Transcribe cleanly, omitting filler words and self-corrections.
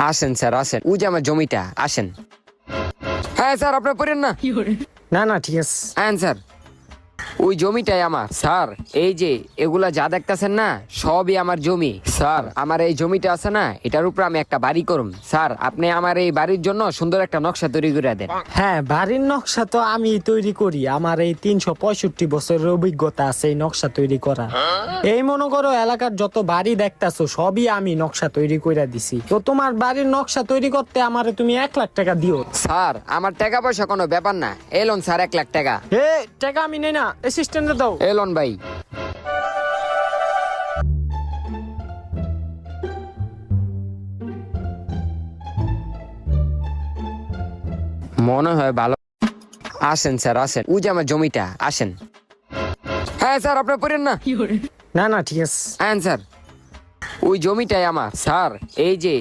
আসেন স্যার আসেন, ওই যে আমার জমিটা, আসেন। হ্যাঁ স্যার, আপনি পড়েন না। না না ঠিক আছে। হ্যাঁ স্যার, ওই জমিটাই আমার স্যার। এই যে এগুলা যা দেখতেছেন না, সবই আমার জমি স্যার। আমার এই জমিটা আছে না, এটার উপর আমি একটা বাড়ি করুম স্যার। আপনি আমার এই বাড়ির জন্য সুন্দর একটা নকশা তৈরি করে দেন। হ্যাঁ, বাড়ির নকশা তো আমি তৈরি করি। আমার এই 365 বছরের অভিজ্ঞতা আছে এই নকশা তৈরি করা। এই মনে করো এলাকার যত বাড়ি দেখতাছো সবই আমি নকশা তৈরি করে দিছি। তো তোমার বাড়ির নকশা তৈরি করতে আমারে তুমি 1 লাখ টাকা দিও। স্যার আমার টাকা পয়সা কোনো ব্যাপার না, এলন স্যার 1 লাখ টাকা। এ টাকা আমি নেই না, অ্যাসিস্ট্যান্টে দাও। এলন ভাই, মনে হয় ভালো। আসেন স্যার আসেন, ওই যে আমার জমিটা, আসেন। হ্যাঁ স্যার, আপনি পড়েন না। না না ঠিক আছে। হ্যাঁ স্যার, ওই জমিটাই আমার স্যার। এই যে